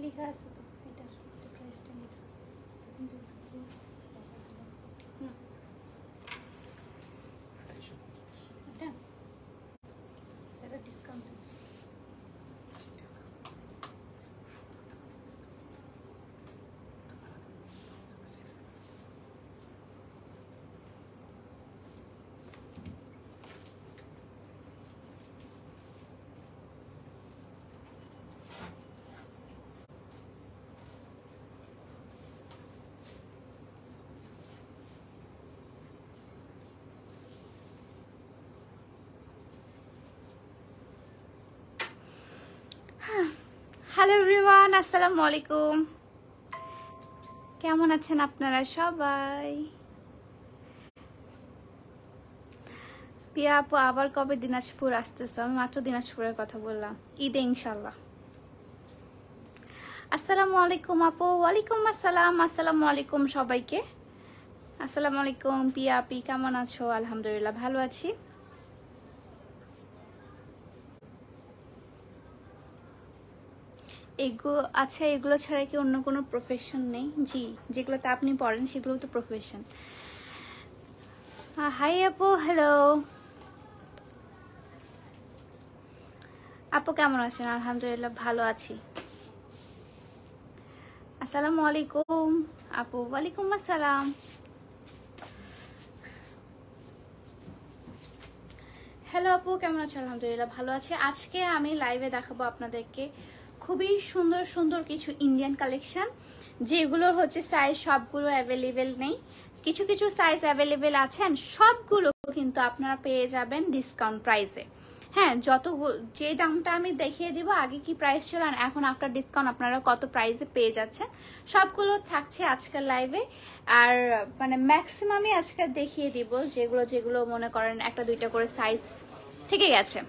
লেখা আছে তো, এটার প্রাইসটা লেখা। এটা এটা ডিসকাউন্ট আছে। হ্যালো এভরিওয়ান, আসসালামু আলাইকুম। কেমন আছেন আপনারা সবাই? পিয়া আপু আবার কবে দিনাজপুর আসতেছো? আমি মাত্র দিনাজপুরের কথা বললাম, ঈদে ইনশাল্লাহ। আসসালামু আলাইকুম আপু। ওয়ালাইকুম আসসালাম। আসসালামু আলাইকুম সবাইকে। আসসালামু আলাইকুম পিয়া আপি, কেমন আছো? আলহামদুলিল্লাহ ভালো আছি। এগুলো আচ্ছা, এগুলো ছাড়া কি অন্য কোনো প্রফেশন নেই? জি, যেগুলোতে আপনি পড়েন সেগুলো তো প্রফেশন। হাই আপু, হ্যালো আপু, কেমন আছেন? আলহামদুলিল্লাহ ভালো আছি। আসসালামু আলাইকুম আপু। ওয়ালাইকুম আসসালাম। হ্যালো আপু, কেমন আছো? আলহামদুলিল্লাহ ভালো আছে। আজকে আমি লাইভে দেখাবো আপনাদেরকে খুবই সুন্দর সুন্দর কিছু ইন্ডিয়ান কালেকশন, যেগুলোর হচ্ছে সাইজ সবগুলো অ্যাভেলেবেল নেই, কিছু কিছু সাইজ অ্যাভেলেবেল আছে। অ্যান্ড সবগুলো কিন্তু আপনারা পেয়ে যাবেন ডিসকাউন্ট প্রাইসে। হ্যাঁ, যে দামটা আমি দেখিয়ে দিব আগে কি প্রাইস ছিল আর এখন আফটার ডিসকাউন্ট আপনারা কত প্রাইসে পেয়ে যাচ্ছেন, সবগুলো থাকছে আজকের লাইভে। আর মানে ম্যাক্সিমামই আজকে দেখিয়ে দিব, যেগুলো যেগুলো মনে করেন একটা দুইটা করে সাইজ থেকে গেছে।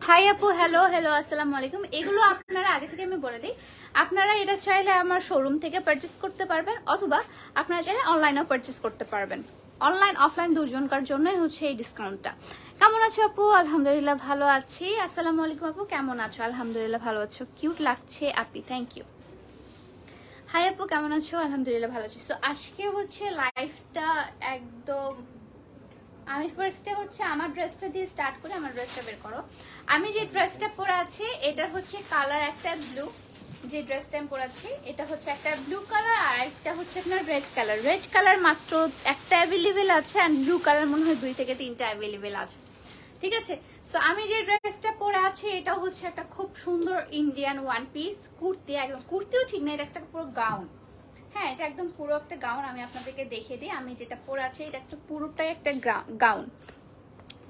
হাই আপু, হ্যালো হ্যালো, আসসালামু আলাইকুম। এগুলো আপনারা আগে থেকে আমি বলে দিই, আপনারা এটা চাইলে আমার শোরুম থেকে পারচেস করতে পারবেন, অথবা আপনারা চাইলে অনলাইনেও পারচেস করতে পারবেন। অনলাইন অফলাইন দুজনকার জন্যই হচ্ছে এই ডিসকাউন্টটা। কেমন আছো আপু? আলহামদুলিল্লাহ ভালো আছি। আসসালামু আলাইকুম আপু, কেমন আছো? আলহামদুলিল্লাহ ভালো আছো, কিউট লাগছে আপি, থ্যাংক ইউ। হাই আপু, কেমন আছো? আলহামদুলিল্লাহ ভালো আছি। সো আজকে হচ্ছে লাইফটা একদম, আমি ফার্স্টে হচ্ছে আমার ড্রেসটা দিয়ে স্টার্ট করে, আমার ড্রেসটা বের করো। আমি যে ড্রেসটা পরে আছি এটার হচ্ছে কালার একটা ব্লু, যে ড্রেসটা আমি পরে আছি এটা হচ্ছে একটা ব্লু কালার, আর একটা হচ্ছে আপনার রেড কালার। রেড কালার মাত্র একটা অ্যাভেলেবেল আছে, আর ব্লু কালার মনে হয় 2 থেকে 3টা অ্যাভেলেবেল আছে, ঠিক আছে। সো আমি যে ড্রেসটা পরে আছি এটা হচ্ছে একটা খুব সুন্দর ইন্ডিয়ান ওয়ান পিস কুর্তি, একদম কুর্তিও ঠিক না, এটা একটা পুরো গাউন। হ্যাঁ, এটা একদম পুরো একটা গাউন। আমি আপনাদেরকে দেখিয়ে দিই, আমি যেটা পরে আছি এটা একটা পুরোটাই একটা গাউন।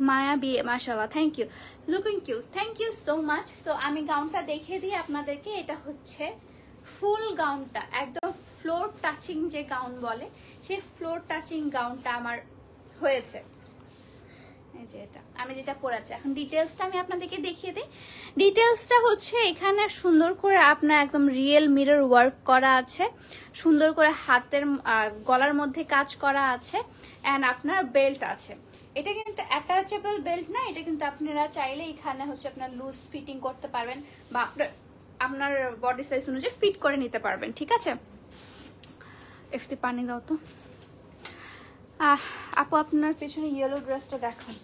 মায়া বিয়ে, মাশাআল্লাহ, thank you, looking cute, thank you so much. So আমি গাউনটা দেখিয়ে দিই আপনাদেরকে। এটা হচ্ছে ফুল গাউনটা, একদম ফ্লোর টাচিং যে গাউন বলে, সেই ফ্লোর টাচিং গাউনটা আমার হয়েছে। এই যে এটা আমি যেটা পরে আছি এখন, ডিটেলসটা আমি আপনাদেরকে দেখিয়ে দিই। ডিটেলসটা হচ্ছে এখানে সুন্দর করে আপনার একদম রিয়েল মিরর ওয়ার্ক করা আছে, সুন্দর করে হাতের গলার মধ্যে কাজ করা আছে, অ্যান্ড আপনার বেল্ট আছে। এটা কিন্তু অ্যাটাচেবল বেল্ট না, এটা কিন্তু আপনারা চাইলে এখানে হচ্ছে আপনার লুজ ফিটিং করতে পারবেন, বা আপনার বডি সাইজ অনুযায়ী ফিট করে নিতে পারবেন, ঠিক আছে। একটু পানি দাও তো। আপু আপনার পেছনে ইয়েলো ড্রেসটা দেখান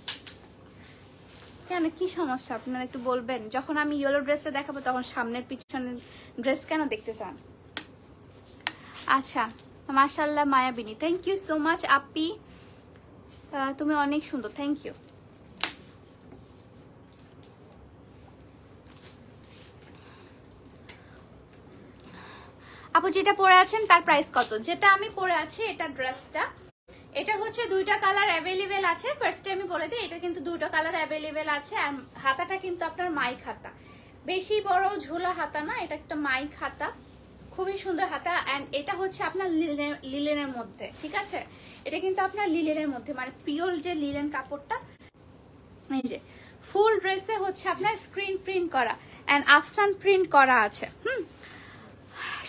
কেন, কি সমস্যা আপনারা একটু বলবেন? যখন আমি ইয়েলো ড্রেসটা দেখাবো তখন সামনের পিছনের ড্রেস কেন দেখতে চান? আচ্ছা, মাশাআল্লাহ মায়াবিনী, থ্যাংক ইউ সো মাচ আপি, তুমি অনেক সুন্দর, থ্যাংক ইউ। আপু যেটা পরে আছেন তার প্রাইস কত? যেটা আমি পরে আছি এটা ড্রেসটা, এটা হচ্ছে 2টা কালার অ্যাভেলেবেল আছে। ফার্স্টে আমি বলে দিই, এটা কিন্তু 2টা কালার অ্যাভেলেবেল আছে। আর হাতাটা কিন্তু আপনার মাইক হাতা, বেশি বড় ঝোলা হাতা না, এটা একটা মাইক হাতা, খুবই সুন্দর হাতা। অ্যান্ড এটা হচ্ছে আপনার লিলেনের মধ্যে, ঠিক আছে। এটা কিন্তু আপনার লিলেনের মধ্যে, মানে পিওর যে লিলেন কাপড়টা। এই যে ফুল ড্রেসে হচ্ছে আপনার স্ক্রিন প্রিন্ট করা অ্যান্ড আফসান প্রিন্ট করা আছে।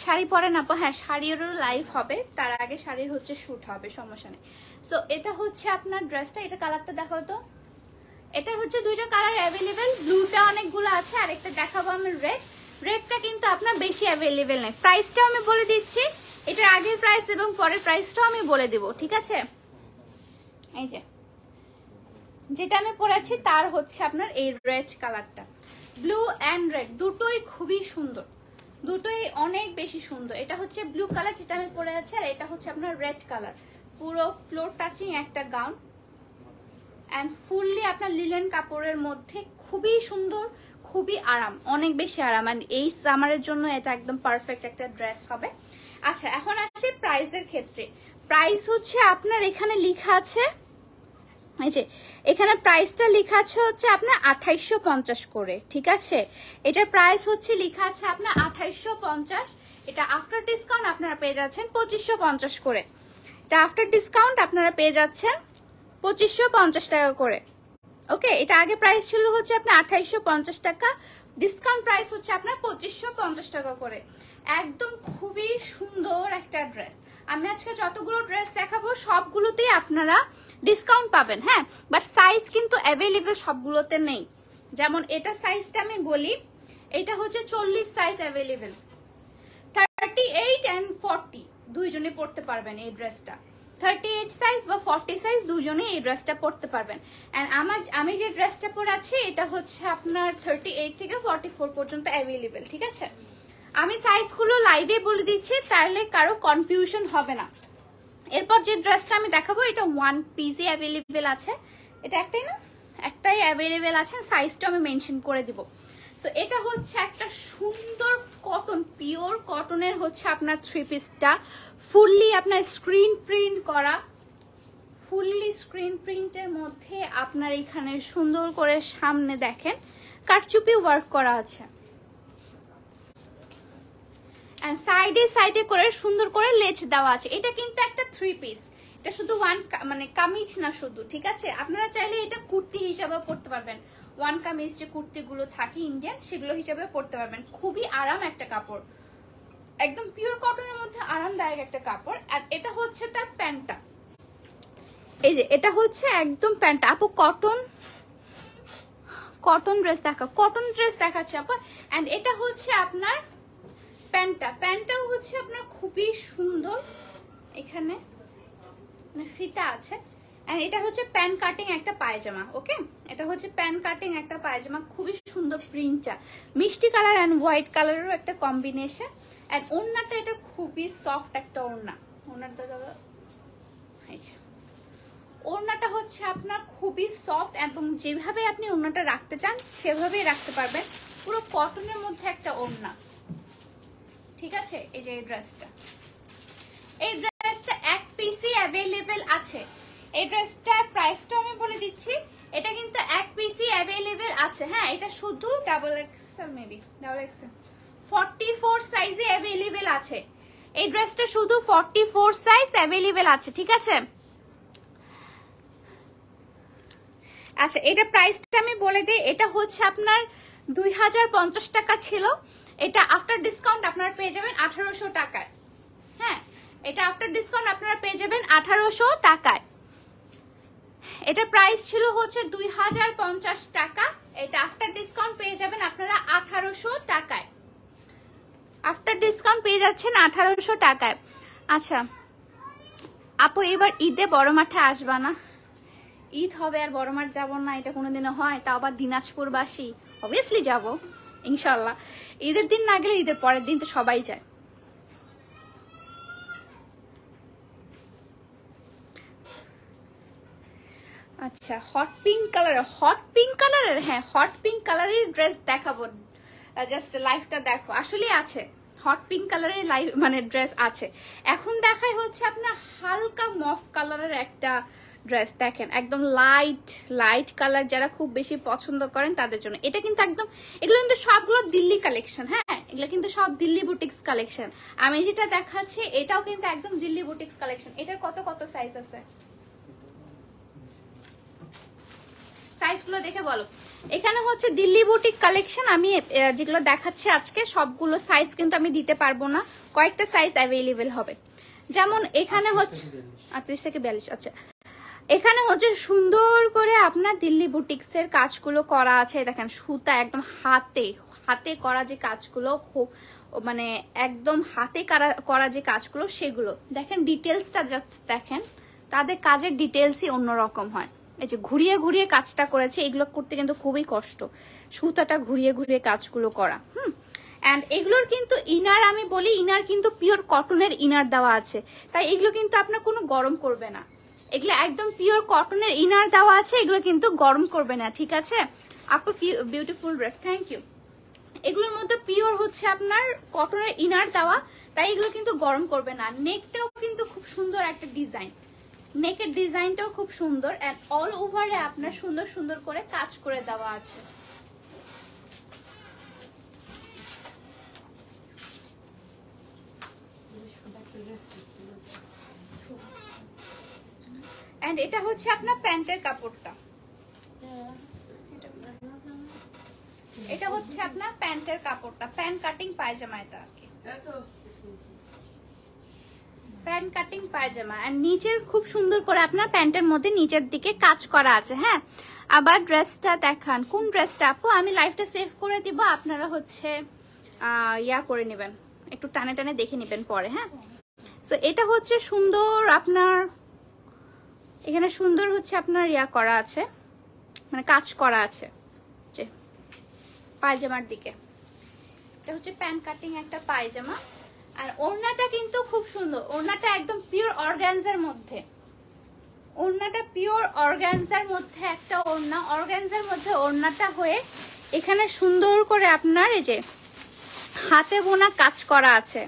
শাড়ি পরে না, হ্যাঁ শাড়িরও লাইভ হবে, তার আগে শাড়ির হচ্ছে শুট হবে, সমস্যা নেই। সো এটা হচ্ছে আপনার ড্রেসটা, এটা কালারটা দেখাও তো। এটার হচ্ছে দুইটা কালার অ্যাভেলেবেল, ব্লুটা অনেকগুলো আছে, আর একটা দেখাবো আমি রেড। রেডটা কিন্তু আপনার বেশি অ্যাভেলেবেল নেই। প্রাইসটাও আমি বলে দিচ্ছি, এটার আগের প্রাইস এবং পরের প্রাইসটাও আমি বলে দেব, ঠিক আছে? এই যে যেটা আমি পরেছি তার হচ্ছে আপনার এই রেড কালারটা, ব্লু অ্যান্ড রেড দুটোই খুবই সুন্দর, দুটোই অনেক বেশি সুন্দর। এটা হচ্ছে ব্লু কালার যেটা আমি পরে আছি, আর এটা হচ্ছে আপনার রেড কালার। পুরো ফ্লোর টাচিং একটা গাউন অ্যান্ড ফুললি আপনার লিলেন কাপড়ের মধ্যে, খুবই সুন্দর, খুবই আরাম, অনেক বেশি আরাম। অ্যান্ড এই সামারের জন্য এটা একদম পারফেক্ট একটা ড্রেস হবে। আচ্ছা, এখন আসি প্রাইসের ক্ষেত্রে। প্রাইস হচ্ছে আপনার এখানে লেখা আছে, এই যে এখানে প্রাইসটা লেখা আছে হচ্ছে আপনার 2850 করে, ঠিক আছে? এটার প্রাইস হচ্ছে লেখা আছে আপনার 2850। এটা আফটার ডিসকাউন্ট আপনারা পেয়ে যাচ্ছেন 2550 করে। এটা আফটার ডিসকাউন্ট আপনারা পেয়ে যাচ্ছেন 2550 টাকা করে। ওকে, এটা আগে প্রাইস ছিল হচ্ছে আপনার 2850 টাকা, ডিসকাউন্ট প্রাইস হচ্ছে আপনার 2550 টাকা করে। একদম খুবই সুন্দর একটা ড্রেস। আমি আজকে যতগুলো ড্রেস দেখাবো সবগুলোতেই আপনারা ডিসকাউন্ট পাবেন, হ্যাঁ, বাট সাইজ কিন্তু অ্যাভেলেবেল সবগুলোতে নেই। যেমন এটা সাইজটা আমি বলি, এটা হচ্ছে 40 সাইজ অ্যাভেলেবেল, 38 and 40 দুইজনে পড়তে পারবেন এই ড্রেসটা। 38 সাইজ বা 40 সাইজ দুজনে এই ড্রেসটা পড়তে পারবেন। এন্ড আমি যে ড্রেসটা পরে আছি এটা হচ্ছে আপনার 38 থেকে 44 পর্যন্ত অ্যাভেলেবেল, ঠিক আছে? আমি সাইজগুলো লাইভে বলে দিচ্ছি, তাহলে কারো কনফিউশন হবে না। এরপর যে ড্রেসটা আমি দেখাবো এটা ওয়ান পিসে অ্যাভেলেবেল আছে, এটা একটাই না, একটাই অ্যাভেলেবেল আছে, সাইজটা আমি মেনশন করে দিব। সো এটা হচ্ছে একটা সুন্দর কটন, পিওর কটনের হচ্ছে আপনার থ্রি পিসটা, ফুললি আপনার স্ক্রিন প্রিন্ট করা, ফুললি স্ক্রিন প্রিন্টের মধ্যে আপনার এখানে সুন্দর করে সামনে দেখেন কারচুপি ওয়ার্ক করা আছে, এন্ড সাইডে সাইডে করে সুন্দর করে লেচ দেওয়া আছে। এটা কিন্তু একটা থ্রি পিস, এটা শুধু ওয়ান মানে কামিজ না শুধু, ঠিক আছে? আপনারা চাইলে এটা কুর্তি হিসাবে পরতে পারবেন, ওয়ান কামিজ যে কুর্তিগুলো থাকে ইন্ডিয়ান সেগুলো হিসাবে পরতে পারবেন। খুবই আরাম একটা কাপড়, একদম পিওর কটনের মধ্যে আরামদায়ক একটা কাপড়। আর এটা হচ্ছে তার প্যান্টটা, এই যে এটা হচ্ছে একদম প্যান্টটা। আপু কটন ড্রেস দেখা, কটন ড্রেস দেখাচ্ছে আপু। এন্ড এটা হচ্ছে আপনার প্যান্টটা, প্যান্টটাও হচ্ছে আপনার খুবই সুন্দর, এখানে ফিতা আছে। এন্ড এটা হচ্ছে প্যান্ট কাটিং একটা পায়জামা। ওকে, এটা হচ্ছে প্যান্ট কাটিং একটা পায়জামা, খুবই সুন্দর প্রিন্টটা, মিষ্টি কালার এন্ড হোয়াইট কালারেরও একটা কম্বিনেশন। এন্ড ওড়নাটা এটা খুবই সফট একটা ওড়না, ওড়নাটা দাদা, ওড়নাটা হচ্ছে আপনার খুবই সফট এবং যেভাবে আপনি ওড়নাটা রাখতে চান সেভাবেই রাখতে পারবেন। পুরো কটনের মধ্যে একটা ওড়না, ঠিক আছে? এই যে এই ড্রেসটা এক পিসই অ্যাভেলেবেল আছে। এই ড্রেসটা প্রাইসটা আমি বলে দিচ্ছি, এটা কিন্তু এক পিসই অ্যাভেলেবেল আছে, হ্যাঁ। এটা শুধু double XL, maybe double XL 44 সাইজে অ্যাভেলেবেল আছে। এই ড্রেসটা শুধু 44 সাইজ অ্যাভেলেবেল আছে, ঠিক আছে? আচ্ছা, এটা প্রাইসটা আমি বলে দিই, এটা হচ্ছে আপনার 2050 টাকা ছিল, এটা আফটার ডিসকাউন্ট আপনারা পেয়ে যাবেন 1800 টাকায়, হ্যাঁ। এটা আফটার ডিসকাউন্ট আপনারা পেয়ে যাবেন 1800 টাকায়। এটা প্রাইস ছিল হচ্ছে 2050 টাকা, এটা আফটার ডিসকাউন্ট পেয়ে যাবেন আপনারা 1800 টাকায়। আফটার ডিসকাউন্ট পেয়ে যাচ্ছেন 1800 টাকায়। আচ্ছা আপু, এবার ঈদে বড় মাঠে আসবা না? ঈদ হবে আর বড় মাঠ যাবো না, এটা কোনোদিনও হয়? তাও আবার দিনাজপুরবাসী, অবভিয়াসলি যাব ইনশাল্লাহ। ঈদের দিন না গেলে ঈদের পরের দিন তো সবাই যায়। আচ্ছা, হট পিঙ্ক কালারের, হ্যাঁ হট পিঙ্ক কালারের ড্রেস দেখাবো, জাস্ট লাইভটা দেখো। আসলে আছে হট পিঙ্ক কালারের লাইভ মানে ড্রেস আছে। এখন দেখাই হচ্ছে আপনার হালকা মফ কালারের একটা ড্রেস, দেখেন একদম লাইট কালার, যারা খুব বেশি পছন্দ করেন তাদের জন্য এটা কিন্তু একদম, এগুলো কিন্তু সবগুলো দিল্লি কালেকশন, হ্যাঁ এগুলো কিন্তু সব দিল্লি বুটিক্স কালেকশন। আমি যেটা দেখাচ্ছি এটাও কিন্তু একদম দিল্লি বুটিক্স কালেকশন। এটার কত সাইজ আছে, সাইজগুলো দেখে বলো। এখানে হচ্ছে দিল্লি বুটিক কালেকশন, আমি যেগুলো দেখাচ্ছি আজকে সবগুলো সাইজ কিন্তু আমি দিতে পারবো না, কয়েকটা সাইজ অ্যাভেলেবেল হবে। যেমন এখানে হচ্ছে 38 থেকে 42, আচ্ছা এখানে হচ্ছে সুন্দর করে আপনার দিল্লি বুটিক্সের কাজগুলো করা আছে। দেখেন সুতা একদম হাতে করা যে কাজগুলো, মানে একদম হাতে করা যে কাজগুলো সেগুলো দেখেন। ডিটেলসটা জাস্ট দেখেন, তাদের কাজের ডিটেলসই অন্যরকম হয়। এই যে ঘুরিয়ে ঘুরিয়ে কাজটা করেছে, এগুলো করতে কিন্তু খুবই কষ্ট, সুতাটা ঘুরিয়ে ঘুরিয়ে কাজগুলো করা। অ্যান্ড এগুলোর কিন্তু ইনার, আমি বলি ইনার কিন্তু পিওর কটনের ইনার দেওয়া আছে, তাই এগুলো কিন্তু আপনার কোনো গরম করবে না। এগুলো একদম পিওর কটনের ইনার দেওয়া আছে, এগুলো কিন্তু গরম করবে না, ঠিক আছে আপু? Beautiful dress, thank you. এগুলোর মধ্যে পিওর হচ্ছে আপনার কটনের ইনার দেওয়া, তাই এগুলো কিন্তু গরম করবে না। নেকটাও কিন্তু খুব সুন্দর একটা ডিজাইন, নেকের ডিজাইনটাও খুব সুন্দর, এন্ড অল ওভারে আপনার সুন্দর সুন্দর করে কাজ করে দেওয়া আছে। এন্ড এটা হচ্ছে আপনার প্যান্টের কাপড়টা, এটা হচ্ছে আপনার প্যান্টের কাপড়টা, প্যান্ট কাটিং পায়জামা, এটা আর কি প্যান্ট কাটিং পায়জামা। আর নিচের খুব সুন্দর করে আপনার প্যান্টের মধ্যে নিচের দিকে কাজ করা আছে। হ্যাঁ, আবার ড্রেসটা দেখান, কোন ড্রেসটা আপু? আমি লাইভটা সেভ করে দিব, আপনারা হচ্ছে ইয়া করে নেবেন, একটু টানে টানে দেখে নেবেন পরে। হ্যাঁ, সো এটা হচ্ছে সুন্দর আপনার, এখানে সুন্দর হচ্ছে আপনার ইয়া করা আছে, মানে কাজ করা আছে যে পায়জামার দিকে। এটা হচ্ছে প্যান্ট কাটিং একটা পায়জামা। আর ওড়নাটা কিন্তু খুব সুন্দর, ওড়নাটা একদম পিওর অর্গানজার মধ্যে, ওড়নাটা পিওর অর্গানজার মধ্যে একটা ওড়না, অর্গানজার মধ্যে ওড়নাটা হয়ে এখানে সুন্দর করে আপনার এই যে হাতে বোনা কাজ করা আছে,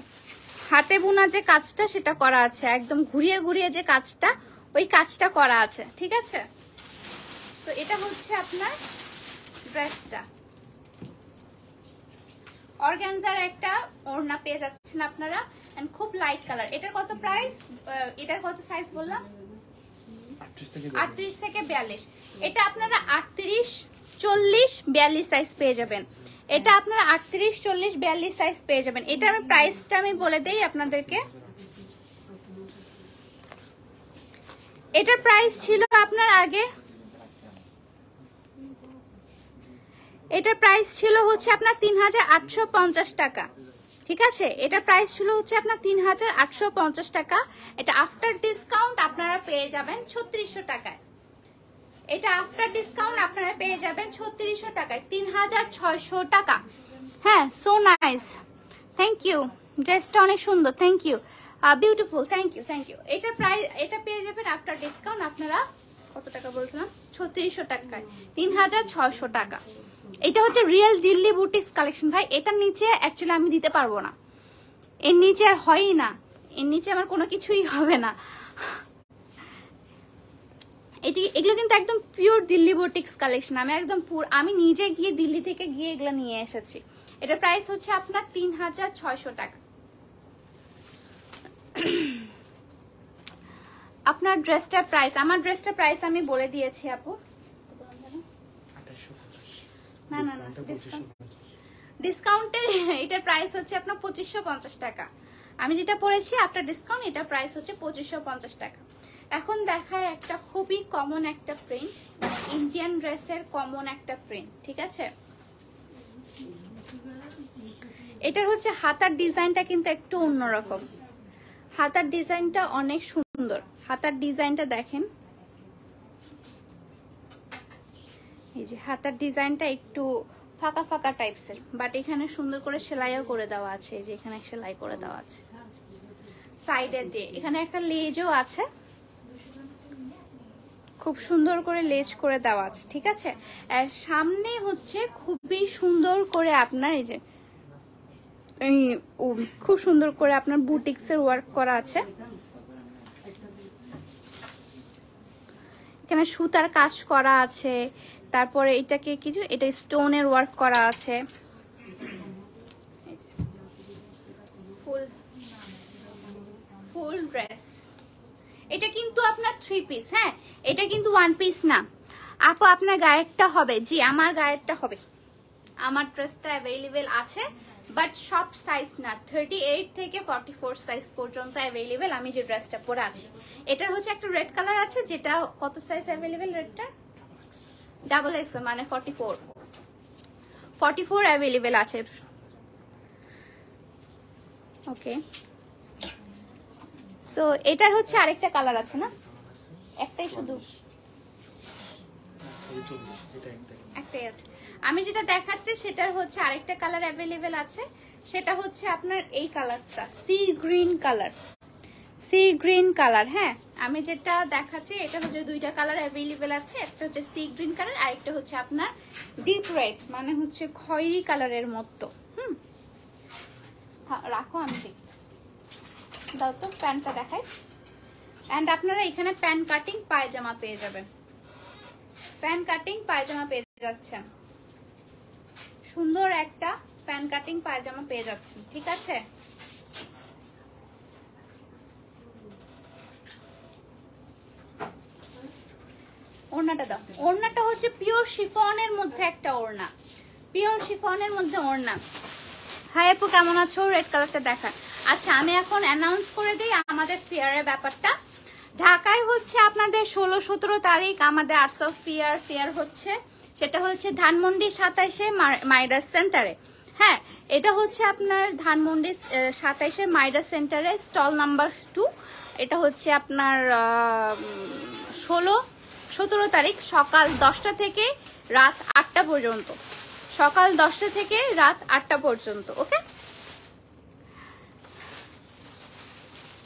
হাতে বোনা যে কাজটা সেটা করা আছে, একদম ঘুরিয়ে ঘুরিয়ে যে কাজটা, ওই কাজটা করা আছে, ঠিক আছে? তো এটা হচ্ছে আপনার ড্রেসটা, অর্গানজার একটা ওড়না পেয়ে যাচ্ছেন আপনারা, এন্ড খুব লাইট কালার। এটার কত প্রাইস? এটার কত সাইজ বললাম? 38 থেকে 42। এটা আপনারা 38, 40, 42 সাইজ পেয়ে যাবেন। এটা আপনারা 38, 40, 42 সাইজ পেয়ে যাবেন। এটা আমি প্রাইসটা আমি বলে দেই আপনাদেরকে। এটার প্রাইস ছিল আপনার আগে, এটার প্রাইস ছিল হচ্ছে আপনার 3850 টাকা, ঠিক আছে? এটা প্রাইস ছিল হচ্ছে আপনার 3850 টাকা। এটা আফটার ডিসকাউন্ট আপনারা পেয়ে যাবেন 3600 টাকায়। এটা আফটার ডিসকাউন্ট আপনারা পেয়ে যাবেন 3600 টাকায়, 3600 টাকা। হ্যাঁ, সো নাইস, থ্যাংক ইউ। ড্রেসটা অনেক সুন্দর, thank you, beautiful, thank you, thank you. এটা প্রাইস, এটা পেয়ে যাবেন আফটার ডিসকাউন্ট আপনারা কত টাকা বলছিলাম? 3600 টাকায়, 3600 টাকা। এটা হচ্ছে রিয়েল দিল্লি বুটিক্স কালেকশন ভাই। এটার নিচে অ্যাকচুয়ালি আমি দিতে পারবো না, এর নিচে আর হয়ই না, এর নিচে আমার কোনো কিছুই হবে না। এগুলো কিন্তু একদম পিওর দিল্লি বুটিক্স কালেকশন, আমি একদম আমি নিজে গিয়ে দিল্লি থেকে গিয়ে এগুলো নিয়ে এসেছি। এটার প্রাইস হচ্ছে আপনার 3600 টাকা। আপনার ড্রেসটার প্রাইস, আমার ড্রেসটার প্রাইস আমি বলে দিয়েছি আপু। না না না, ডিসকাউন্টে এটার প্রাইস হচ্ছে আপনার 2550 টাকা। আমি যেটা পরেছি আফটার ডিসকাউন্ট, এটার প্রাইস হচ্ছে 2550 টাকা। এখন দেখায় একটা খুবই কমন একটা প্রিন্ট, মানে ইন্ডিয়ান ড্রেসের কমন একটা প্রিন্ট, ঠিক আছে? এটার হচ্ছে হাতার ডিজাইনটা কিন্তু একটু অন্যরকম, হাতার ডিজাইনটা অনেক সুন্দর। হাতার ডিজাইনটা দেখেন, এই যে হাতার ডিজাইনটা একটু ফাঁকা ফাঁকা টাইপসের, বাট এখানে সুন্দর করে সেলাইও করে দেওয়া আছে। এই যে এখানে সেলাই করে দেওয়া আছে সাইডে দিয়ে, এখানে একটা লেজও আছে, খুব সুন্দর করে লেজ করে দেওয়া আছে, ঠিক আছে? আর সামনে হচ্ছে খুবই সুন্দর করে আপনার এই যে খুব সুন্দর করে আপনার বুটিক্সের ওয়ার্ক করা আছে। এখানে সুতার কাজ করা আছে, তারপরে এটাকে কিছু, এটা স্টোনের ওয়ার্ক করা আছে। ফুল ড্রেস, এটা কিন্তু আপনার 3 পিস। হ্যাঁ, এটা কিন্তু 1 পিস না আপু, আপনার গায়েরটা হবে। জি, আমার গায়েরটা হবে, আমার ড্রেসটা অ্যাভেলেবেল আছে, বাট সব সাইজ না, 38 থেকে 44 সাইজ পর্যন্ত অ্যাভেলেবেল আমি যে ড্রেসটা পরে আছি। এটার হচ্ছে একটা রেড কালার আছে, যেটা কত সাইজ অ্যাভেলেবেল রেডটা? ডাবল এক্স, মানে 44 অ্যাভেলেবেল আছে। ওকে, সো এটার হচ্ছে আরেকটা কালার আছে না? একটাই শুধু? একটাই আছে। আমি যেটা দেখাচ্ছি সেটার হচ্ছে আরেকটা কালার অ্যাভেলেবেল আছে, সেটা হচ্ছে আপনার এই কালারটা, sea green colour. Sea green colour, হ্যাঁ আমি যেটা দেখাচ্ছি এটা হচ্ছে দুইটা কালার অ্যাভেলেবেল আছে, একটা হচ্ছে সি গ্রিন কালার আর একটা হচ্ছে আপনার ডিপ রেড, মানে হচ্ছে খয়েরি কালারের মতো। রাখো আমি দেখছি, দাও তো প্যান্টটা দেখাই। এন্ড আপনারা এখানে প্যান্ট কাটিং পায়জামা পেয়ে যাবেন, প্যান্ট কাটিং পায়জামা পেয়ে যাচ্ছেন, সুন্দর একটা প্যান্ট কাটিং পায়জামা পেয়ে যাচ্ছেন, ঠিক আছে? ওড়নাটা দাও। ওড়নাটা হচ্ছে পিওর শিফনের মধ্যে একটা ওড়না, পিওর শিফনের মধ্যে ওড়না। হাই আপু কেমন আছো? রেড কালারটা দেখা। আচ্ছা আমি এখন অ্যানাউন্স করে দিই আমাদের ফেয়ারের ব্যাপারটা। ঢাকায় হচ্ছে আপনাদের 16-17 তারিখ আমাদের আর্টস অফ ফেয়ার হচ্ছে, সেটা হচ্ছে ধানমন্ডি 27-এ মাইডাস সেন্টারে। হ্যাঁ, এটা হচ্ছে আপনার ধানমন্ডি 27-এর মাইডাস সেন্টারে, স্টল নাম্বার 2। এটা হচ্ছে আপনার 16-17 তারিখ সকাল 10টা থেকে রাত 8টা পর্যন্ত, সকাল 10টা থেকে রাত 8টা পর্যন্ত। ওকে,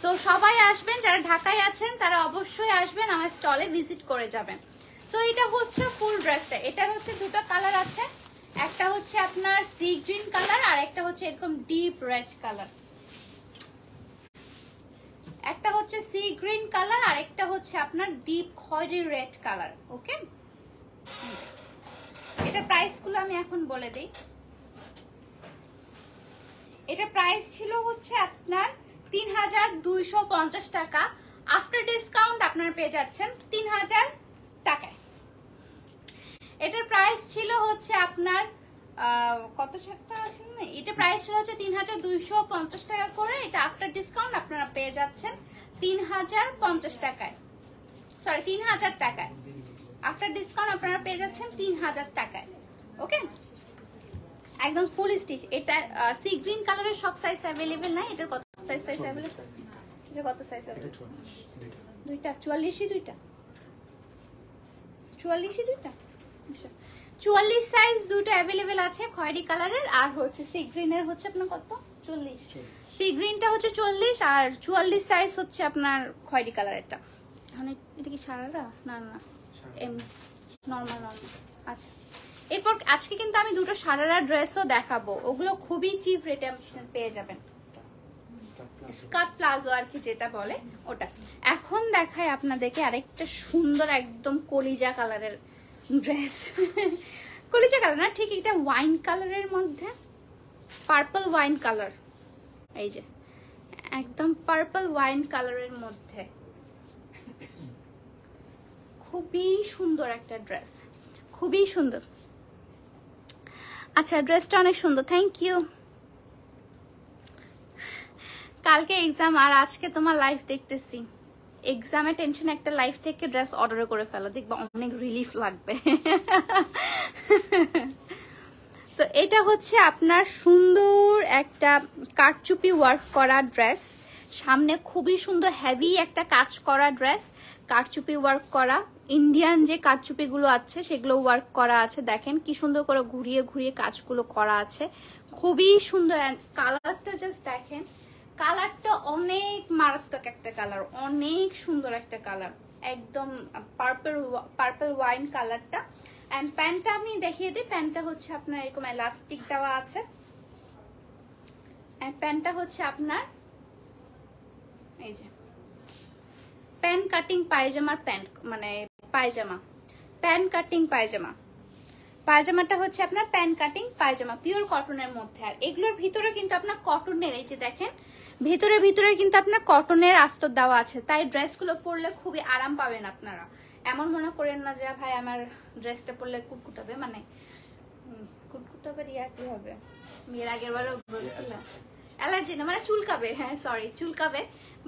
সো সবাই আসবেন, যারা ঢাকায় আছেন তারা অবশ্যই আসবেন, আমার স্টলে ভিজিট করে যাবেন। সো এটা হচ্ছে ফুল ড্রেসটা, এটার হচ্ছে দুটো কালার আছে, একটা হচ্ছে আপনার সি গ্রিন কালার আর একটা হচ্ছে এরকম ডিপ রেড কালার। একটা হচ্ছে সি গ্রিন কালার আর একটা হচ্ছে আপনার ডিপ খয়েরি রেড কালার। ওকে, এটা প্রাইস গুলো আমি এখন বলে দিই। এটা প্রাইস ছিল হচ্ছে আপনার 3250 টাকা, আফটার ডিসকাউন্ট আপনারা পেয়ে যাচ্ছেন 3000 টাকায়। এটার প্রাইস ছিল হচ্ছে আপনার কত টাকা ছিল না, এটা প্রাইস ছিল হচ্ছে 3250 টাকা করে, এটা আফটার ডিসকাউন্ট আপনারা পেয়ে যাচ্ছেন 3050 টাকায়, সরি 3000 টাকায়। আফটার ডিসকাউন্ট আপনারা পেয়ে যাচ্ছেন 3000 টাকায়। ওকে, একদম ফুল স্টিচ। এটা সি গ্রিন কালারের সব সাইজ অ্যাভেলেবেল নাই, এটার কত সাইজ অ্যাভেলেবেল? এটা কত সাইজ অ্যাভেলেবেল? দুইটা 44, দুইটা 44, দুইটা 44 সাইজ দুটো অ্যাভেলেবেল আছে, খয়েরি কালারের আর হচ্ছে সি গ্রিনের হচ্ছে আপনার কত 40, সি গ্রিনটা হচ্ছে 40 আর 44 সাইজ হচ্ছে আপনার খয়েরি কালারেরটা। এখন এটা কি সারারা? না না, এমনি নরমাল। আচ্ছা, এরপর আজকে কিন্তু আমি দুটো সারারা ড্রেসও দেখাবো, ওগুলো খুবই চিপ রেটে পেয়ে যাবেন, স্কার্ট প্লাজো আর কি যেটা বলে ওটা। এখন দেখাই আপনাদেরকে আরেকটা সুন্দর একদম কলিজা কালারের ড্রেস। কলিজা কালার না ঠিক, এটা ওয়াইন কালারের মধ্যে, পার্পল ওয়াইন কালার, এই যে একদম পার্পল ওয়াইন কালারের মধ্যে, খুবই সুন্দর একটা ড্রেস, খুবই সুন্দর। আচ্ছা, ড্রেসটা অনেক সুন্দর, থ্যাংক ইউ। কালকে এক্সাম আর আজকে তোমার লাইভ দেখতেছি, এক্সামের টেনশন একটা লাইভ থেকে ড্রেস অর্ডার করে ফেলো, দেখবা অনেক রিলিফ লাগবে। তো এটা হচ্ছে আপনার সুন্দর একটা কারচুপি ওয়ার্ক করা ড্রেস, সামনে খুবই সুন্দর হেভি একটা কাজ করা ড্রেস, কারচুপি ওয়ার্ক করা, ইন্ডিয়ান যে কারচুপিগুলো আছে সেগুলো ওয়ার্ক করা আছে, দেখেন কি সুন্দর করে ঘুরিয়ে ঘুরিয়ে কাজগুলো করা আছে, খুবই সুন্দর। কালারটা জাস্ট দেখেন, কালারটা অনেক মারাত্মক একটা কালার, অনেক সুন্দর একটা কালার, একদম পার্পল ওয়াইন কালারটা। এন্ড প্যান্টটা আমি দেখিয়ে দিই, প্যান্টটা হচ্ছে আপনার এরকম এলাস্টিক দেওয়া আছে, এন্ড প্যান্টটা হচ্ছে আপনার এই যে প্যান্ট কাটিং পায়জামার প্যান্ট, মানে পায়জামা, প্যান্ট কাটিং পায়জামা, পায়জামাটা হচ্ছে আপনার প্যান্ট কাটিং পায়জামা, পিওর কটনের মধ্যে। আর এগুলোর ভিতরে কিন্তু আপনার কটনের, এই যে দেখেন ভিতরে ভিতরে কিন্তু আপনার কটনের আস্তর দেওয়া আছে, তাই ড্রেসগুলো পরলে খুবই আরাম পাবেন আপনারা। এমন মনে করেন না যে ভাই আমার ড্রেসটা পরলে কুটকুটাবে, মানে কুটকুটাবে তো আবার ইয়া কি হবে, এর আগের বারও বলছিলাম অ্যালার্জি না, মানে চুলকাবে। হ্যাঁ সরি, চুলকাবে,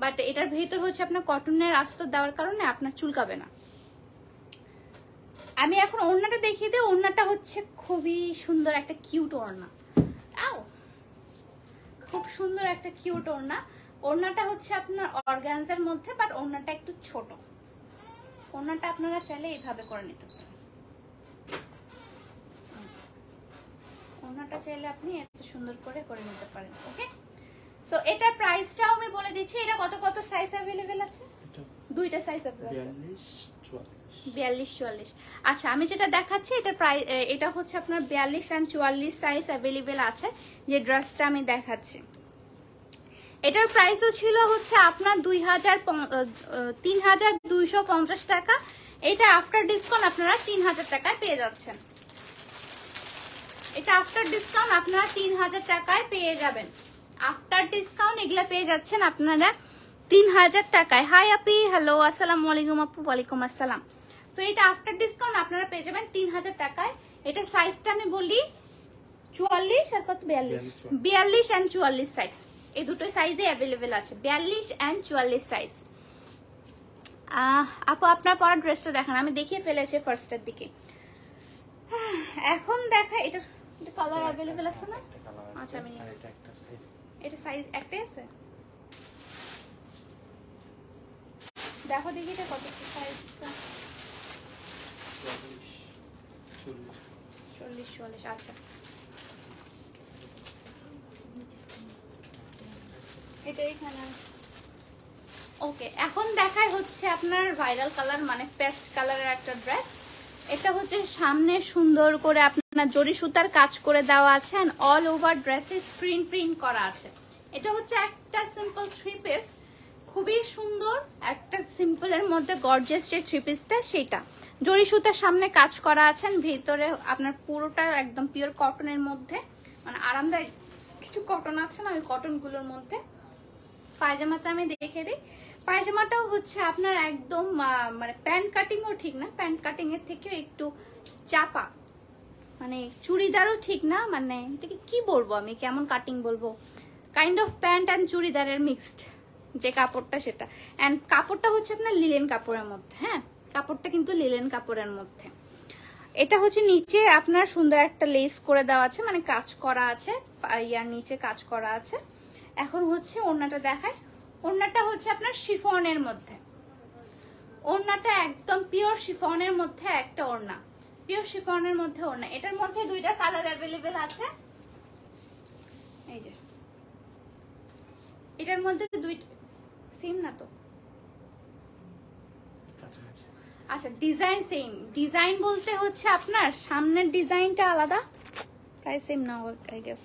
বাট এটার ভেতর হচ্ছে আপনার কটনের আস্তর দেওয়ার কারণে আপনার চুলকাবে না। আমি এখন ওড়নাটা দেখিয়ে দিই। ওড়নাটা হচ্ছে খুবই সুন্দর একটা কিউট ওড়না, খুব সুন্দর একটা কিউট ওড়না। ওড়নাটা হচ্ছে আপনার অর্গানজার মধ্যে, বাট ওড়নাটা একটু ছোট। ওড়নাটা আপনারা চাইলে এইভাবে করে নিতে পারেন, ওড়নাটা চাইলে আপনি এত সুন্দর করে করে নিতে পারেন। ওকে, সো এটার প্রাইসটাও আমি বলে দিচ্ছি। এটা কত কত সাইজ अवेलेबल আছে? দুইটা সাইজ अवेलेबल আছে, 42 44। আচ্ছা, আমি যেটা দেখাচ্ছি এটা প্রাইস, এটা হচ্ছে আপনার 42 এন্ড 44 সাইজ अवेलेबल আছে। যে ড্রেসটা আমি দেখাচ্ছি এটার প্রাইসও ছিল হচ্ছে আপনার 3250 টাকা। এটা আফটার ডিসকাউন্ট আপনারা 3000 টাকায় পেয়ে যাচ্ছেন। এটা আফটার ডিসকাউন্ট আপনারা 3000 টাকায় পেয়ে যাবেন। আফটার ডিসকাউন্ট এগুলা পেয়ে যাচ্ছেন আপনারা 3000 টাকায়। হাই আপি, হ্যালো, আসসালামু আলাইকুম আপু। ওয়ালাইকুম আসসালাম। সো এটা আফটার ডিসকাউন্ট আপনারা পেয়ে যাবেন 3000 টাকায়। এটা সাইজটা আমি বলি 44 আর কত 42 এন্ড 44 সাইজ, এই দুটোই সাইজে अवेलेबल আছে, 42 এন্ড 44 সাইজ। আপু আপনার পরা ড্রেসটা দেখেন, আমি দেখিয়ে ফেলেছি ফার্স্টের দিকে। এখন দেখা এটা কালার अवेलेबल আছে না? আচ্ছা, আমি এটা সাইজ একটাই আছে, দেখো দেখি এটা কত সাইজ আছে। 40 44। আচ্ছা, এটা এখানে। ওকে, এখন দেখায় হচ্ছে আপনার ভাইরাল কালার, মানে পেস্ট কালারের একটা ড্রেস। এটা হচ্ছে সামনে সুন্দর করে আপনার জরি সুতার কাজ করে দেওয়া আছে, এন্ড অল ওভার ড্রেসে স্ক্রিন প্রিন্ট করা আছে। এটা হচ্ছে একটা সিম্পল থ্রি পিস, খুবই সুন্দর একটা সিম্পলের মধ্যে গর্জিয়াস যে থ্রি পিসটা, সেটা জরি সুতার সামনে কাজ করা আছে, ভিতরে আপনার পুরোটা একদম পিওর কটনের মধ্যে, মানে আরামদায়ক কিছু কটন আছে না, ওই কটনগুলোর মধ্যে। পায়জামাটা আমি দেখে দিই। পায়জামাটাও হচ্ছে আপনার একদম মানে প্যান্ট কাটিংও ঠিক না, প্যান্ট কাটিং এর থেকেও একটু চাপা, মানে চুড়িদারও ঠিক না, মানে এটাকে কি বলবো আমি, কেমন কাটিং বলবো, কাইন্ড অফ প্যান্ট অ্যান্ড চুড়িদারের মিক্সড যে কাপড়টা, সেটা। অ্যান্ড কাপড়টা হচ্ছে আপনার লিলেন কাপড়ের মধ্যে। হ্যাঁ, কাপড়টা কিন্তু লিলেন কাপড়ের মধ্যে। এটা হচ্ছে নিচে আপনার সুন্দর একটা লেস করে দেওয়া আছে, মানে কাজ করা আছে, ইয়ার নিচে কাজ করা আছে। এখন হচ্ছে ওড়নাটা দেখায়। ওড়নাটা হচ্ছে আপনার শিফনের মধ্যে, ওড়নাটা একদম পিওর শিফনের মধ্যে একটা ওড়না, পিওর শিফনের মধ্যে ওড়না। এটার মধ্যে দুইটা কালার अवेलेबल আছে, এই যে এটার মধ্যে দুইটা সেম না তো? আচ্ছা, ডিজাইন সেম। ডিজাইন বলতে হচ্ছে আপনার সামনের ডিজাইনটা আলাদা, প্রায় সেম না আই গেস।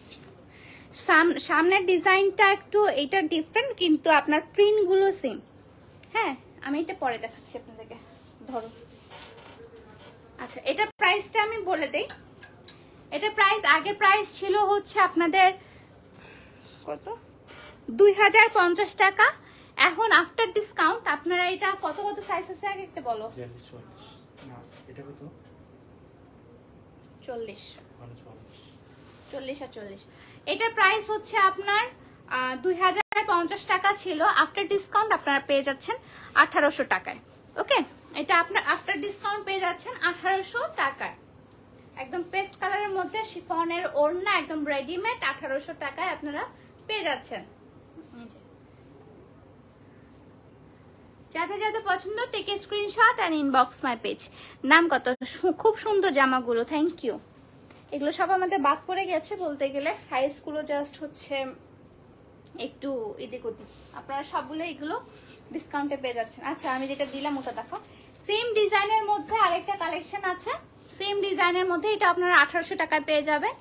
সামনের ডিজাইনটা একটু এটা ডিফারেন্ট, কিন্তু আপনার প্রিন্ট গুলো সেম। হ্যাঁ, আমি এটা পরে দেখাচ্ছি আপনাদেরকে, ধরো। আচ্ছা, এটা প্রাইসটা আমি বলে দেই। এটা প্রাইস, আগে প্রাইস ছিল হচ্ছে আপনাদের কত, 2050 টাকা। এখন আফটার ডিসকাউন্ট আপনারা এটা কত কত সাইজ আছে আগে একটা বলো। 42 44 না, এটা কত? 40 40 আর 40। এটার প্রাইস হচ্ছে আপনার 2050 টাকা ছিল, আফটার ডিসকাউন্ট আপনারা পেয়ে যাচ্ছেন 1800 টাকায়। ওকে, এটা আপনার আফটার ডিসকাউন্ট পেয়ে যাচ্ছেন 1800 টাকায়। একদম পেস্ট কালারের মধ্যে শিফনের ওড়না, একদম রেডিমেড, 1800 টাকায় আপনারা পেয়ে যাচ্ছেন। যাতে যাতে পছন্দ take a screenshot and inbox my page. নাম কত, খুব সুন্দর জামাগুলো, থ্যাংক ইউ। এগুলো সব আমাদের বাদ পড়ে গেছে বলতে গেলে, সাইজগুলো জাস্ট হচ্ছে একটু এদিক ওদিক। আপনারা সবগুলো এগুলো ডিসকাউন্টে পেয়ে যাচ্ছেন। আচ্ছা, আমি যেটা দিলাম ওটা দেখো। সেম ডিজাইনের মধ্যে আরেকটা কালেকশন আছে, সেম ডিজাইনের মধ্যে, এটা আপনারা 1800 টাকায় পেয়ে যাবেন।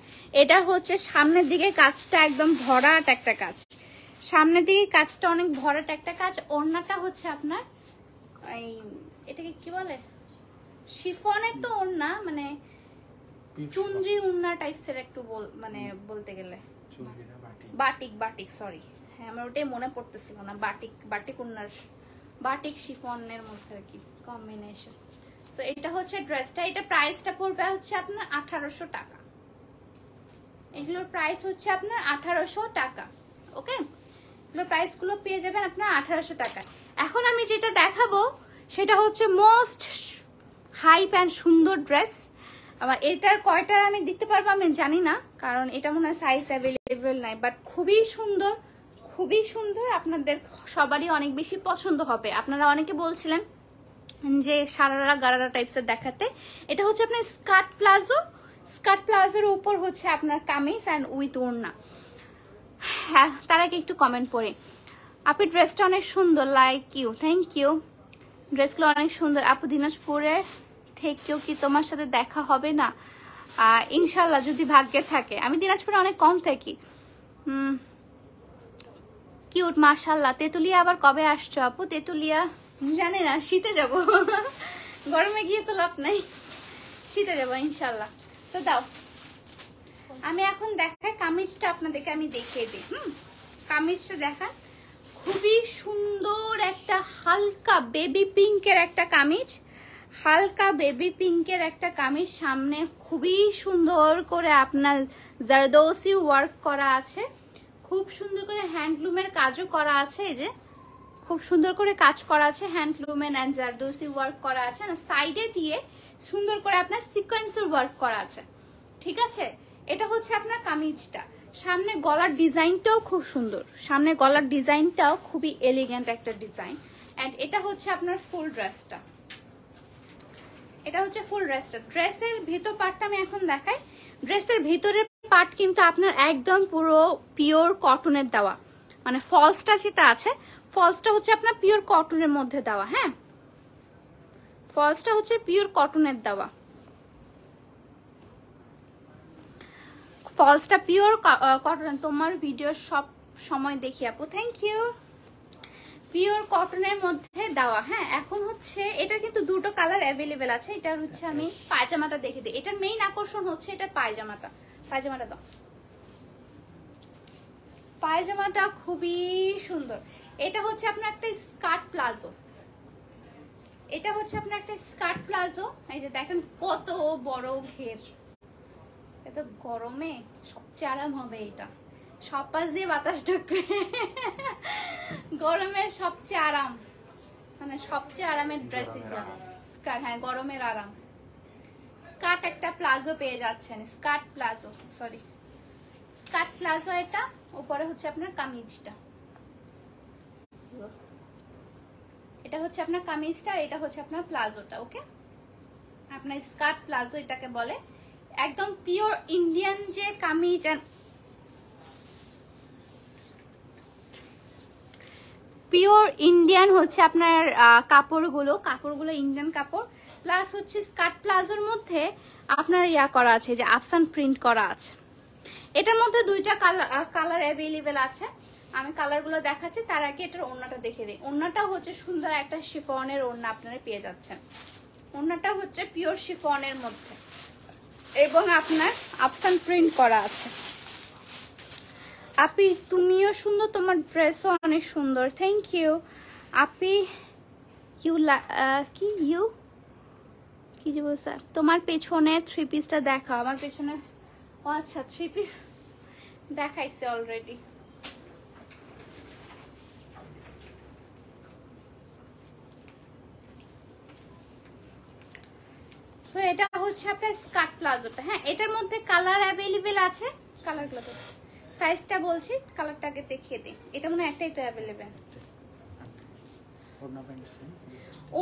এটা হচ্ছে সামনের দিকে কাজটা একদম ভরাট একটা কাজ, সামনের দিকে কাজটা অনেক ভরাট একটা কাজ। ওড়নাটা হচ্ছে আপনার এই, এটাকে কি বলে, শিফনের তো ওড়না, মানে চুনরি ওড়না টাইপসের একটু মানে বলতে গেলে বাটিক, বাটিক সরি, হ্যাঁ আমার ওটাই মনে পড়তেছিল না, বাটিক, বাটিক ওড়নার, বাটিক শিফনের মধ্যে আর কি কম্বিনেশন। সো এটা হচ্ছে ড্রেসটা, এটা প্রাইসটা পড়বে হচ্ছে আপনার 1800 টাকা। এগুলোর প্রাইস হচ্ছে আপনার 1800 টাকা। ওকে, এগুলোর প্রাইসগুলো পেয়ে যাবেন আপনার 1800 টাকা। এখন আমি যেটা দেখাবো সেটা হচ্ছে মোস্ট হাইপ অ্যান্ড সুন্দর ড্রেস। আবার এটার কয়টা আমি দিতে পারবো আমি জানি না, কারণ এটা মনে হয় সাইজ অ্যাভেলেবেল নাই, বাট খুবই সুন্দর, খুবই সুন্দর, আপনাদের সবারই অনেক বেশি পছন্দ হবে। আপনারা অনেকে বলছিলেন যে সারারা গারারা টাইপসের দেখাতে। এটা হচ্ছে আপনার স্কার্ট প্লাজো, স্কার্ট প্লাজোর উপর হচ্ছে আপনার কামিজ অ্যান্ড উইথ ওড়না। হ্যাঁ, তার আগে একটু কমেন্ট পড়ে। আপু ড্রেসটা অনেক সুন্দর, লাইক ইউ, থ্যাংক ইউ। ড্রেসগুলো অনেক সুন্দর। আপু দিনাজপুরের থেকেও কি তোমার সাথে দেখা হবে না? ইনশাল্লাহ, যদি ভাগ্যে থাকে। আমি দিনাজপুরে অনেক কম থাকি। কিউট, মাশাল্লাহ। তেতুলিয়া আবার কবে আসছো আপু? তেতুলিয়া জানি না, শীতে যাব। গরমে গিয়ে তো লাভ নাই, শীতে যাবো ইনশাল্লাহ। তো দাও, আমি এখন দেখাই কামিজটা আপনাদেরকে, আমি দেখিয়ে দিই। কামিজটা দেখান, খুবই সুন্দর একটা হালকা বেবি পিঙ্কের একটা কামিজ, হালকা বেবি পিঙ্কের একটা কামিজ। সামনে খুবই সুন্দর করে আপনার জারদৌসি ওয়ার্ক করা আছে, খুব সুন্দর করে হ্যান্ডলুমের কাজও করা আছে। এই যে খুব সুন্দর করে কাজ করা আছে, হ্যান্ডলুমের অ্যান্ড জারদৌসি ওয়ার্ক করা আছে। না সাইডে দিয়ে সুন্দর করে আপনার সিকোয়েন্সের ওয়ার্ক করা আছে, ঠিক আছে। এটা হচ্ছে আপনার কামিজটা। সামনে গলার ডিজাইনটাও খুব সুন্দর, সামনে গলার ডিজাইনটাও খুবই এলিগেন্ট একটা ডিজাইন। অ্যান্ড এটা হচ্ছে আপনার ফুল ড্রেসটা, এটা হচ্ছে ফুল ড্রেসটা। ড্রেসের ভিতর পার্টটা আমি এখন দেখাই। ড্রেসের ভিতরের পার্ট কিন্তু আপনার একদম পুরো পিওর কটনের দেওয়া, মানে ফলসটা যেটা আছে, ফলসটা হচ্ছে আপনার পিওর কটনের মধ্যে দেওয়া। হ্যাঁ, ফলসটা হচ্ছে পিওর কটনের দেওয়া, ফলসটা পিওর কটন। তোমার ভিডিও সব সময় দেখি আপু, থ্যাংক ইউ। পিওর কটনের মধ্যে দেওয়া। হ্যাঁ, এখন হচ্ছে এটা কিন্তু দুটো কালার অ্যাভেলেবেল আছে। এটার হচ্ছে আমি পায়জামাটা দেখে দিই। এটার মেইন আকর্ষণ হচ্ছে এটার পায়জামাটা। পায়জামাটা দাও, পায়জামাটা খুবই সুন্দর। এটা হচ্ছে আপনার একটা স্কার্ট প্লাজো, এটা হচ্ছে আপনার একটা স্কার্ট প্লাজো। এই যে দেখেন কত বড় ঘের, এত গরমে সবচেয়ে আরাম হবে এটা, সব পাশ দিয়ে বাতাস ঢুকবে। গরমে সবচেয়ে আরাম, মানে সবচেয়ে আরামের ড্রেস এটা স্কার্ট। হ্যাঁ, গরমের আরাম। স্কার্ট একটা প্লাজো পেয়ে যাচ্ছেন, skirt palazzo, sorry skirt palazzo. এটা উপরে হচ্ছে আপনার কামিজটা, এটা হচ্ছে আপনার কামিজটা, আর এটা হচ্ছে আপনার প্লাজোটা। ওকে, আপনার স্কার্ট প্লাজো এটাকে বলে। একদম পিওর ইন্ডিয়ান যে কামিজ, পিওর ইন্ডিয়ান হচ্ছে আপনার কাপড়গুলো, কাপড়গুলো ইন্ডিয়ান কাপড়। প্লাস হচ্ছে স্কার্ট প্লাজোর মধ্যে আপনার ইয়া করা আছে, যে আফসান প্রিন্ট করা আছে। এটার মধ্যে দুইটা কালার অ্যাভেলেবেল আছে, আমি কালারগুলো দেখাচ্ছি। তার আগে এটার ওড়নাটা দেখে দিই। ওড়নাটা হচ্ছে সুন্দর একটা শিফনের ওড়না আপনারা পেয়ে যাচ্ছেন। ওড়নাটা হচ্ছে পিওর শিফনের মধ্যে এবং আপনার আফসান প্রিন্ট করা আছে। আপি তুমিও সুন্দর, তোমার ড্রেসও অনেক সুন্দর, থ্যাংক ইউ। আপি ইউ কি ইউ কি যে বলছে, তোমার পেছনে থ্রি পিসটা দেখাও। আমার পেছনে, ও আচ্ছা, থ্রি পিস দেখাইছে অলরেডি। সো এটা হচ্ছে আপনার স্কার্ট প্লাজোটা। হ্যাঁ, এটার মধ্যে কালার অ্যাভেলেবেল আছে। কালারগুলো তো সাইজটা বলছি, কালারটাকে দেখিয়ে দিই। এটা মনে হয় একটাই তো অ্যাভেলেবেল।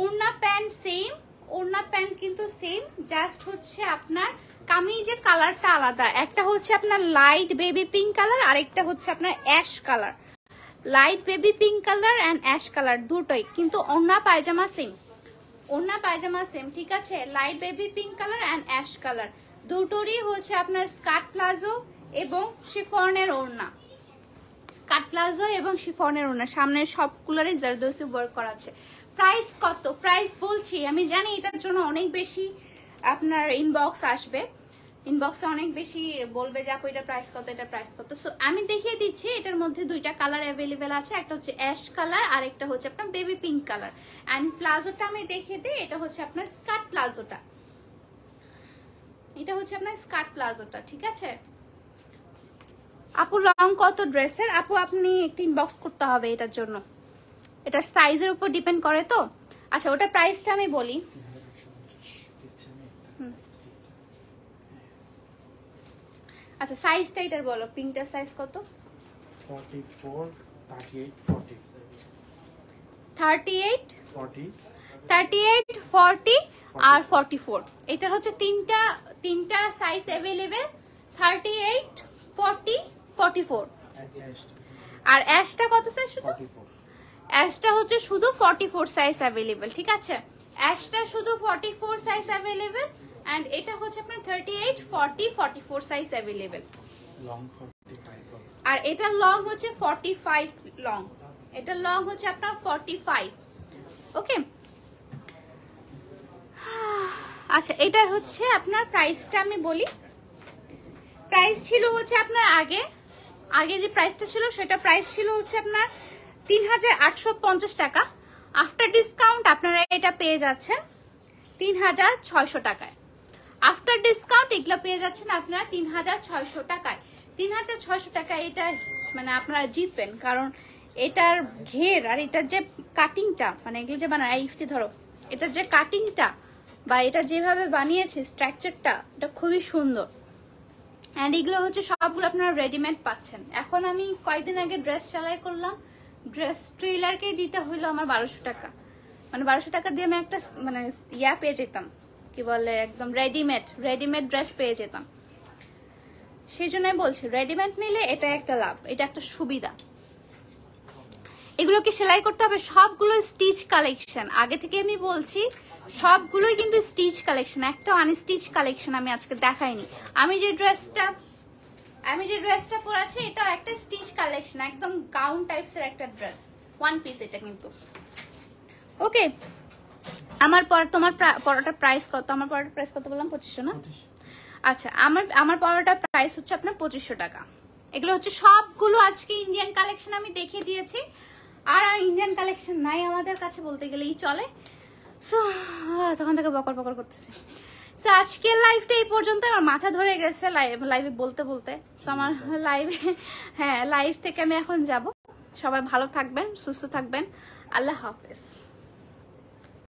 ওড়না প্যান্ট সেম, ওড়না প্যান্ট কিন্তু সেম, জাস্ট হচ্ছে আপনার কামিজের কালারটা আলাদা। একটা হচ্ছে আপনার লাইট বেবি পিঙ্ক কালার, আর একটা হচ্ছে আপনার ash colour. Light baby pink colour and ash colour দুটোই, কিন্তু ওড়না পায়জামা সেম, ওড়না পায়জামা সেম, ঠিক আছে। Light baby pink colour and ash colour দুটোরই হচ্ছে আপনার স্কার্ট প্লাজো এবং শিফনের ওড়না, স্কার্ট প্লাজো এবং শিফনের ওড়না। সামনের সবগুলোরই জারদৌসি ওয়ার্ক করা আছে। প্রাইস কত? প্রাইস বলছি, আমি জানি এটার জন্য অনেক বেশি আপনার ইনবক্স আসবে, ইনবক্সে অনেক বেশি বলবে যে আপু এটা প্রাইস কত, এটা প্রাইস কত। সো আমি দেখিয়ে দিচ্ছি। এটার মধ্যে দুইটা কালার অ্যাভেলেবেল আছে, একটা হচ্ছে অ্যাশ কালার আর একটা হচ্ছে আপনার বেবি পিঙ্ক কালার। অ্যান্ড প্লাজোটা আমি দেখিয়ে দিই। এটা হচ্ছে আপনার স্কার্ট প্লাজোটা, এটা হচ্ছে আপনার স্কার্ট প্লাজোটা, ঠিক আছে। আপু লং কত ড্রেসের? আপু আপনি একটু ইনবক্স করতে হবে এটার জন্য, এটার সাইজের উপর ডিপেন্ড করে তো। আচ্ছা ওটা প্রাইসটা আমি বলি। 3150 দিচ্ছি আমি একটা। আচ্ছা সাইজটা এটার বলো, পিঙ্কটার সাইজ কত? 44 38 40 38 40 38 40 আর 44। এটার হচ্ছে তিনটা সাইজ अवेलेबल, 38 40 44। আর অ্যাশটা কত সাইজ? শুধু 44 অ্যাশটা হচ্ছে শুধু 44 সাইজ अवेलेबल, ঠিক আছে? অ্যাশটা শুধু 44 সাইজ अवेलेबल এন্ড এটা হচ্ছে আপনার 38 40 44 সাইজ अवेलेबल। লং 45 আর এটা লং হচ্ছে 45 লং, এটা লং হচ্ছে আপনার 45। ওকে আচ্ছা এটার হচ্ছে আপনার প্রাইসটা আমি বলি। প্রাইস ছিল হচ্ছে আপনার আগে যে প্রাইসটা ছিল সেটা প্রাইস ছিল হচ্ছে আপনার 3850 টাকা। আফটার ডিসকাউন্ট আপনারা এটা পেয়ে যাচ্ছেন 3600 টাকায়। আফটার ডিসকাউন্ট এগুলো পেয়ে যাচ্ছেন আপনারা 3600 টাকায়। 3600 টাকায় এটা মানে আপনারা জিতবেন, কারণ এটার ঘের আর এটার যে কাটিংটা, মানে এগুলো যে বানায় ইফতি ধরো, এটার যে কাটিংটা বা এটা যেভাবে বানিয়েছে স্ট্রাকচারটা, এটা খুবই সুন্দর। অ্যান্ড এগুলো হচ্ছে সবগুলো আপনারা রেডিমেড পাচ্ছেন। এখন আমি কয়েকদিন আগে ড্রেস সেলাই করলাম, ড্রেস ট্রেলারকে দিতে হইলো আমার 1200 টাকা। মানে 1200 টাকা দিয়ে আমি একটা মানে ইয়া পেয়ে যেতাম, কি বলে একদম রেডিমেড ড্রেস পেয়ে যেতাম। সেই জন্যই বলছি রেডিমেড নিলে এটা একটা লাভ, এটা একটা সুবিধা। এগুলোকে সেলাই করতে হবে, সবগুলো স্টিচ কালেকশন। আগে থেকে আমি বলছি সবগুলোই কিন্তু স্টিচ কালেকশন, একটা আনস্টিচ কালেকশন আমি আজকে দেখাইনি। আমি যে ড্রেসটা পরেছি এটাও একটা স্টিচ কালেকশন, একদম গাউন টাইপসের একটা ড্রেস, ওয়ান পিস এটা কিন্তু। ওকে তোমার পরোটার প্রাইস কত? আমার পরোটার প্রাইস কত বললাম? 2500 না? আচ্ছা আমার পরোটার প্রাইস হচ্ছে আপনার 2500 টাকা। এগুলো হচ্ছে সবগুলো আজকে ইন্ডিয়ান কালেকশন আমি দেখিয়ে দিয়েছি, আর ইন্ডিয়ান কালেকশন নাই আমাদের কাছে বলতে গেলেই চলে। সো তখন থেকে বকর করতেছে। সো আজকের লাইভটা এই পর্যন্ত। আমার মাথা ধরে গেছে লাইভে বলতে বলতে। তো আমার লাইভ থেকে আমি এখন যাব। সবাই ভালো থাকবেন, সুস্থ থাকবেন। আল্লাহ হাফেজ।